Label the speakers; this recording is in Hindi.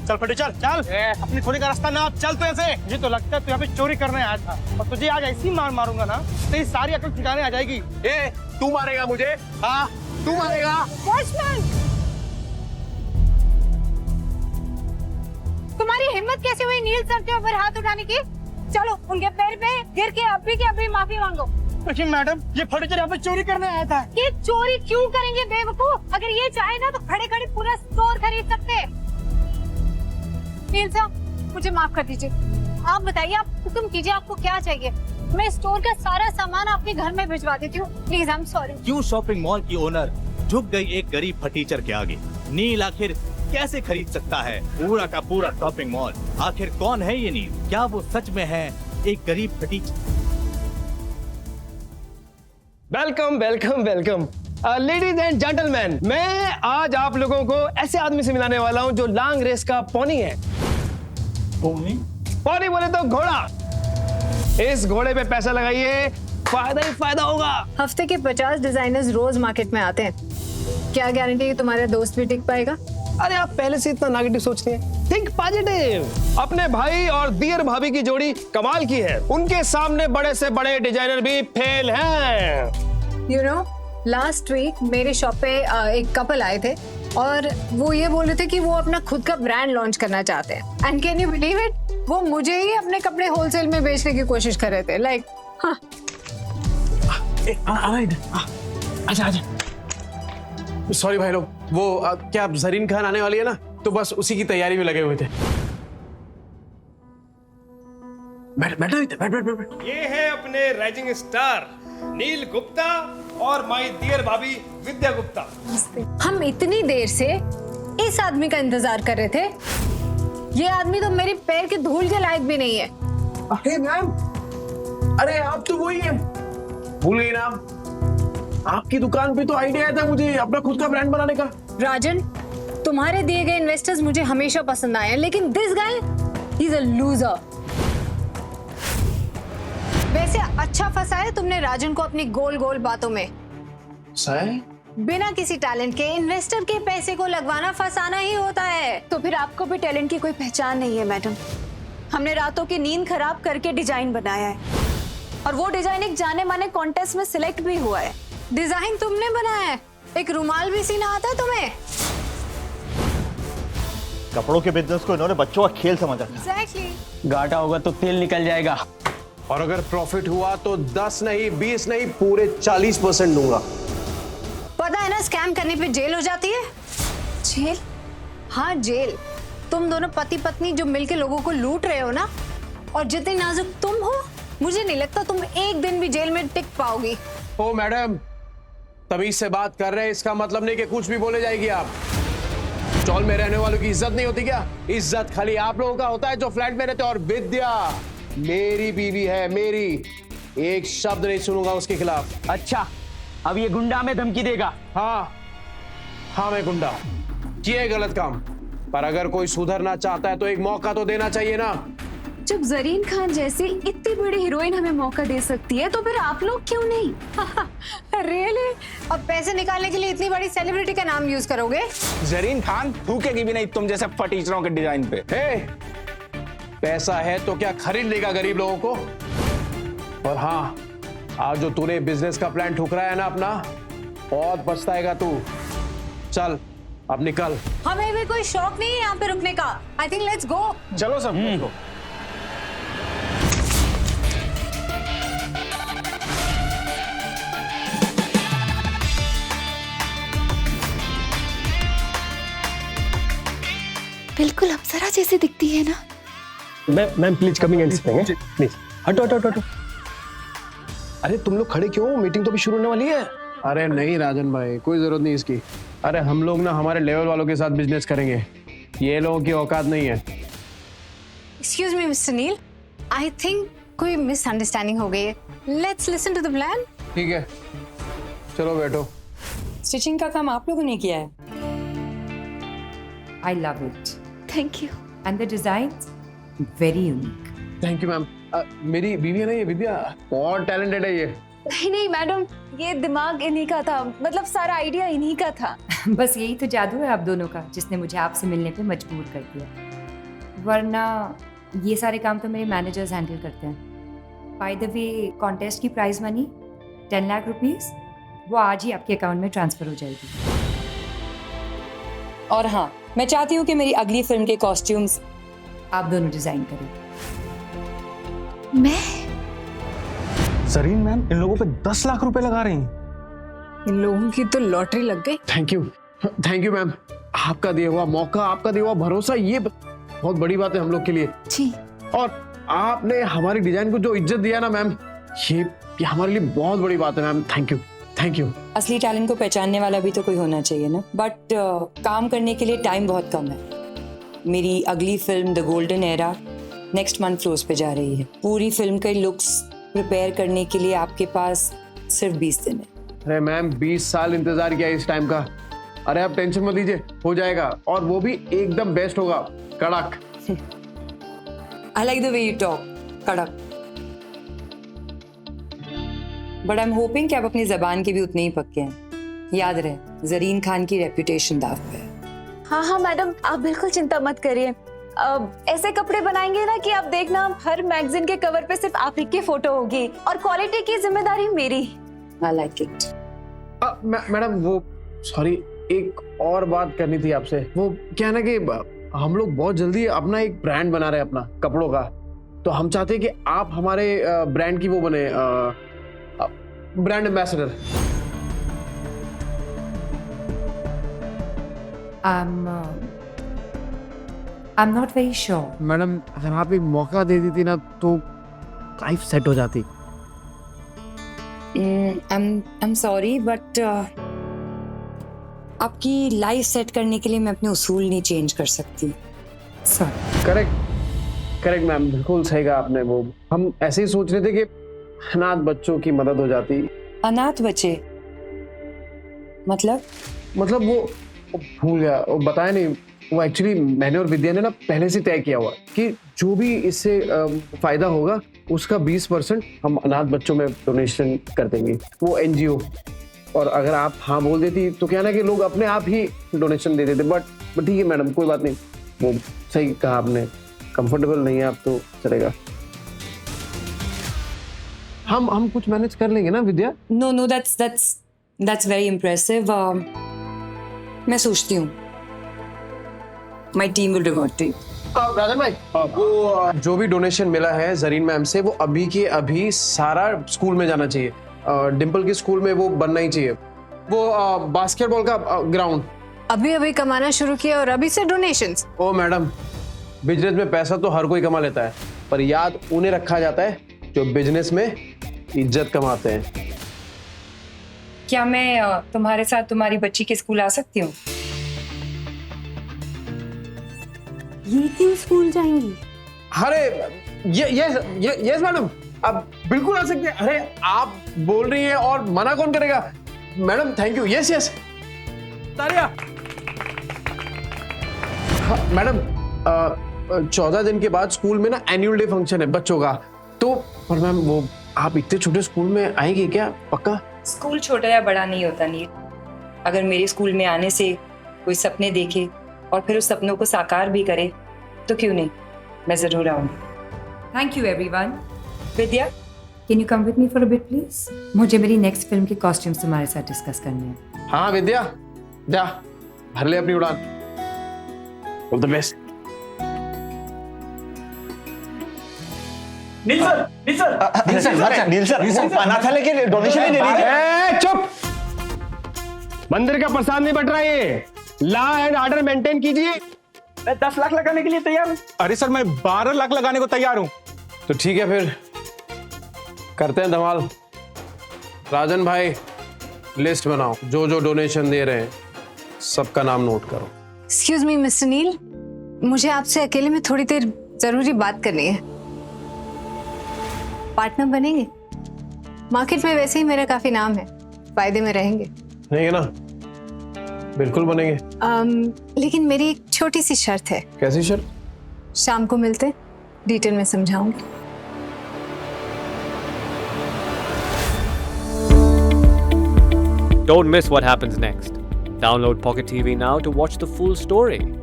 Speaker 1: चल फटी चल चल, अपनी खोने का रास्ता ना चल। तो ऐसे मुझे तो लगता है तू यहाँ पे चोरी करने आया था, और तुझे आज ऐसी मार मारूंगा ना तेरी सारी अकल ठिकाने आ जाएगी।
Speaker 2: ए, तू मारेगा मुझे? हाँ, तू मारेगा?
Speaker 3: वॉचमैन, तुम्हारी हिम्मत कैसे हुई नील सर के ऊपर हाथ उठाने की? चलो उनके पैर पे गिर के अभी माफी मांगो।
Speaker 1: लेकिन मैडम, ये फर्नीचर यहाँ पे चोरी करने आया था।
Speaker 3: ये चोरी क्यों करेंगे बेवकूफ? अगर ये चाहे ना तो खड़े खड़े पूरा स्टोर खरीद सकते। नील सर, मुझे माफ कर दीजिए। आप बताइए, आप हुक्म कीजिए, आपको क्या चाहिए? मैं स्टोर का सारा सामान आपके घर में भिजवा देती हूँ। Please, I am sorry.
Speaker 4: क्यों शॉपिंग मॉल की ओनर झुक गई एक गरीब फटीचर के आगे? नील आखिर कैसे खरीद सकता है पूरा का पूरा शॉपिंग मॉल? आखिर कौन है ये नील? क्या वो सच में है एक गरीब फटीचर?
Speaker 2: Welcome welcome welcome ladies and gentleman, मैं आज आप लोगों को ऐसे आदमी से मिलाने वाला हूँ जो लॉन्ग रेस का पोनी है। पोनी बोले तो घोड़ा। इस घोड़े पे पैसा लगाइए, फायदा ही फायदा होगा।
Speaker 3: हफ्ते के 50 डिजाइनर्स रोज मार्केट में आते हैं। क्या गारंटी है तुम्हारा दोस्त भी टिक पाएगा?
Speaker 2: अरे आप पहले से इतना नेगेटिव सोचते हैं, थिंक पॉजिटिव। अपने भाई और दियर भाभी की जोड़ी कमाल की है, उनके सामने बड़े से बड़े डिजाइनर भी फेल हैं।
Speaker 3: यू नो, लास्ट वीक मेरे शॉप पे एक कपल आए थे और वो ये बोल रहे थे कि वो अपना खुद का ब्रांड लॉन्च करना चाहते हैं। And can you believe it, वो मुझे ही अपने कपड़े होलसेल में बेचने की कोशिश कर रहे थे। लाइक
Speaker 2: अच्छा सॉरी भाई लोग, वो क्या जरीन खान आने वाली है ना, तो बस उसी की तैयारी में लगे हुए थे। बैठ।
Speaker 1: ये है अपने राइजिंग स्टार नील गुप्ता और माय डियर भाभी विद्या गुप्ता।
Speaker 3: हम इतनी देर से इस आदमी का इंतजार कर रहे थे। ये आदमी तो मेरे पैर के धूल के लायक भी नहीं है।
Speaker 2: अरे मैम, अरे आप तो वही है, भूल गई ना? आपकी दुकान पे तो आइडिया आया था मुझे अपना खुद का ब्रांड बनाने का।
Speaker 3: राजन, तुम्हारे दिए गए इन्वेस्टर्स मुझे हमेशा पसंद आए हैं, लेकिन this guy he is a loser. वैसे अच्छा फंसा है तुमने राजन को अपनी गोल गोल बातों में।
Speaker 2: सही?
Speaker 3: बिना किसी टैलेंट के इन्वेस्टर के पैसे को लगवाना फंसाना ही होता है।
Speaker 5: तो फिर आपको भी टैलेंट की कोई पहचान नहीं है मैडम। हमने रातों की नींद खराब करके डिजाइन बनाया है और वो डिजाइन एक जाने माने कॉन्टेस्ट में सिलेक्ट भी हुआ है।
Speaker 3: डिजाइन तुमने बनाया है? एक रुमाल भी सीना आता है तुम्हें?
Speaker 4: कपड़ों के बिजनेस को इन्होंने बच्चों का खेल समझा।
Speaker 3: एग्जैक्टली।
Speaker 2: घाटा होगा तो तेल निकल जाएगा, और अगर प्रॉफिट हुआ तो 10 नहीं 20 नहीं पूरे 40% दूंगा।
Speaker 3: पता है ना, स्कैम करने पे जेल हो जाती है।
Speaker 5: जेल?
Speaker 3: हाँ, जेल। तुम दोनों पति पत्नी जो मिलके लोगों को लूट रहे हो ना, और जितनी नाजुक तुम हो, मुझे नहीं लगता तुम एक दिन भी जेल में टिक पाओगी।
Speaker 2: ओ मैडम, तमीज से बात कर रहे हैं, इसका मतलब नहीं कि कुछ भी बोले जाएगी आप। स्टॉल में रहने वालों की इज्जत नहीं होती क्या? इज्जत खाली आप लोगों का होता है जो फ्लैट में रहते हो। और विद्या मेरी बीवी है, मेरी, एक शब्द नहीं सुनूंगा उसके खिलाफ।
Speaker 6: अच्छा, अब ये गुंडा में धमकी देगा?
Speaker 2: हाँ मैं गुंडा, किए गलत काम, पर अगर कोई सुधरना चाहता है तो एक मौका तो देना चाहिए ना।
Speaker 5: जब जरीन खान जैसी इतनी बड़ी हीरोइन हमें मौका दे सकती है तो फिर आप लोग क्यों नहीं?
Speaker 3: रियली? अब पैसे निकालने के लिए इतनी बड़ी सेलिब्रिटी का नाम यूज करोगे?
Speaker 6: जरीन खान थूकेगी भी नहीं तुम जैसे फटीचरों के डिजाइन पे।
Speaker 2: पैसा है तो क्या खरीद लेगा गरीब लोगों को? और हाँ, आज जो तूने बिजनेस का प्लान ठुकराया है ना अपना, बहुत पछताएगा तू। चल अब निकल।
Speaker 3: हमें भी कोई शौक नहीं है यहाँ पे रुकने का। I think let's go.
Speaker 2: चलो सब को।
Speaker 5: बिल्कुल अप्सरा जैसी दिखती है ना।
Speaker 2: Ma'am please coming and sitting, please. हटो। अरे तुम लोग खड़े क्यों? मीटिंग तो भी शुरू होने वाली है। अरे नहीं राजन भाई, कोई जरूरत नहीं इसकी। अरे हम लोग ना हमारे लेवल वालों के साथ बिजनेस करेंगे, ये लोगों की औकात नहीं है।
Speaker 3: Excuse me mister Neel, I think कोई मिसअंडरस्टैंडिंग हो गई है। Let's listen to the plan.
Speaker 2: ठीक है, चलो बैठो।
Speaker 7: स्टिचिंग का काम आप लोगों ने किया है। I love it.
Speaker 5: Thank you.
Speaker 7: And the designs, very unique.
Speaker 2: Thank you ma'am. मेरी बीवी है ना ये विद्या, बहुत टैलेंटेड है ये।
Speaker 5: नहीं मैडम, ये दिमाग इन्हीं का था, मतलब सारा आइडिया इन्हीं का था।
Speaker 7: बस यही तो जादू है आप दोनों का जिसने मुझे आपसे मिलने पे मजबूर कर दिया, वरना ये सारे काम तो मेरे मैनेजर्स हैंडल करते हैं। बाय द वे, कॉन्टेस्ट की प्राइज मनी 10 लाख रुपीस वो आज ही आपके अकाउंट में ट्रांसफर हो जाएगी। और हाँ, मैं चाहती हूँ कि मेरी अगली फिल्म के कॉस्ट्यूम्स आप दोनों डिजाइन करें।
Speaker 3: मैं
Speaker 6: जरीन मैम इन लोगों पे 10 लाख रुपए लगा रही हैं।
Speaker 3: इन लोगों की तो लॉटरी लग गई।
Speaker 2: Thank you ma'am. आपका दिया हुआ मौका, आपका दिया हुआ भरोसा, ये बहुत बड़ी बात है हम लोग के लिए।
Speaker 5: जी,
Speaker 2: और आपने हमारी डिजाइन को जो इज्जत दिया ना मैम, ये हमारे लिए बहुत बड़ी बात है मैम। Thank you.
Speaker 7: असली टैलेंट को पहचानने वाला भी तो कोई होना चाहिए ना। बट काम करने के लिए टाइम बहुत कम है। मेरी अगली film the golden era next month floors पे जा रही है। पूरी फिल्म के लुक्स प्रिपेयर करने के लिए आपके पास सिर्फ 20 दिन है।
Speaker 2: अरे मैम, 20 साल इंतजार किया इस टाइम का। अरे आप टेंशन मत लीजिए, हो जाएगा, और वो भी एकदम बेस्ट होगा, कड़क।
Speaker 7: I like the way you talk, कड़क। बट आई एम होपिंग कि आप अपनी जबान के भी उतने ही पक्के हैं। याद रहे, जरीन खान की रेपुटेशन दाव पे है।
Speaker 5: हाँ मैडम, आप बिल्कुल चिंता मत करिए। ऐसे कपड़े बनाएंगे ना कि आप देखना हर मैगजीन के कवर पे सिर्फ आप ही की फोटो होगी और क्वालिटी की जिम्मेदारी मेरी।
Speaker 7: I like it.
Speaker 2: मैडम, वो सॉरी, एक और बात करनी थी आपसे। वो क्या है ना कि हम लोग बहुत जल्दी अपना एक ब्रांड बना रहे हैं अपना कपड़ों का, तो हम चाहते हैं कि आप हमारे ब्रांड की वो बने, brand ambassador.
Speaker 7: I'm not very sure.
Speaker 2: Madam, अगर आप एक मौका दे देती ना तो लाइफ सेट हो जाती।
Speaker 7: I'm sorry, but आपकी लाइफ सेट करने के लिए मैं अपने उसूल नहीं चेंज कर सकती। Sorry.
Speaker 2: करेक्ट मैम, बिल्कुल सही कहा आपने। वो हम ऐसे ही सोच रहे थे कि अनाथ बच्चों की मदद हो जाती।
Speaker 7: अनाथ बच्चे मतलब
Speaker 2: वो भूल गया, वो बताया नहीं। वो एक्चुअली मैंने और विद्या ने ना पहले से तय किया हुआ कि जो भी इससे फायदा होगा उसका 20% हम अनाथ बच्चों में डोनेशन कर देंगे, वो एनजीओ। और अगर आप हाँ बोल देती तो क्या ना कि लोग अपने आप ही डोनेशन दे देते। बट ठीक है मैडम, कोई बात नहीं, वो सही कहा आपने। कंफर्टेबल नहीं है आप तो चलेगा, हम कुछ मैनेज कर लेंगे ना विद्या।
Speaker 7: No, that's very impressive. मैं सोचती हूँ My team will revert to you.
Speaker 2: राजन भाई, वो जो भी डोनेशन मिला है जरीन मैम से, वो अभी के अभी सारा स्कूल में जाना चाहिए। डिम्पल के स्कूल में वो बनना ही चाहिए, वो बास्केटबॉल का ग्राउंड।
Speaker 3: अभी कमाना शुरू किया और अभी से डोनेशंस।
Speaker 2: ओ मैडम, बिजनेस में पैसा तो हर कोई कमा लेता है, पर याद उन्हें रखा जाता है जो बिजनेस में इज्जत कमाते हैं।
Speaker 7: क्या मैं तुम्हारे साथ तुम्हारी बच्ची के स्कूल आ सकती हूँ?
Speaker 5: ये क्यों स्कूल जाएंगी?
Speaker 2: अरे यस मैडम, आप बिल्कुल आ सकते हैं। अरे आप बोल रही हैं और मना कौन करेगा मैडम। Thank you. यस
Speaker 6: तारिया,
Speaker 2: मैडम, 14 दिन के बाद स्कूल में ना एनुअल डे फंक्शन है बच्चों का, तो पर मैम वो आप इतने छोटे स्कूल में आएंगे क्या? पक्का?
Speaker 7: स्कूल छोटा या बड़ा नहीं होता नील। अगर मेरे स्कूल में आने से कोई सपने देखे और फिर उस सपनों को साकार भी करे तो क्यों नहीं, मैं जरूर आऊंगी। Thank you everyone. Vidya, can you come with me for a bit please? मुझे मेरी नेक्स्ट फिल्म के कॉस्ट्यूम्स तुम्हारे साथ डिस्कस करने हैं।
Speaker 2: हाँ विद्या, जा भर ले अपनी उड़ान। All the best.
Speaker 6: Neel sir, अनाथ है लेकिन डोनेशन नहीं दे रही।
Speaker 2: चुप, मंदिर का प्रसाद नहीं बट रहा है ये। लॉ एंड ऑर्डर मेंटेन कीजिए।
Speaker 6: मैं 10 लाख लगाने के लिए तैयार हूँ। अरे सर, मैं 12 लाख लगाने को तैयार हूँ।
Speaker 2: तो ठीक है, फिर करते हैं धमाल। राजन भाई, लिस्ट बनाओ, जो जो डोनेशन दे रहे हैं सबका नाम नोट करो।
Speaker 3: एक्सक्यूज मी मिस्टर नील, मुझे आपसे अकेले में थोड़ी देर जरूरी बात करनी है। पार्टनर बनेंगे? मार्केट में वैसे ही मेरा काफी नाम है, फायदे में रहेंगे।
Speaker 2: नहीं है ना? बिल्कुल बनेंगे।
Speaker 3: लेकिन मेरी एक छोटी सी शर्त है।
Speaker 2: कैसी शर्त?
Speaker 3: शाम को मिलते, डिटेल में समझाऊंगी।
Speaker 8: Don't miss what happens next. Download Pocket TV now to watch the full story.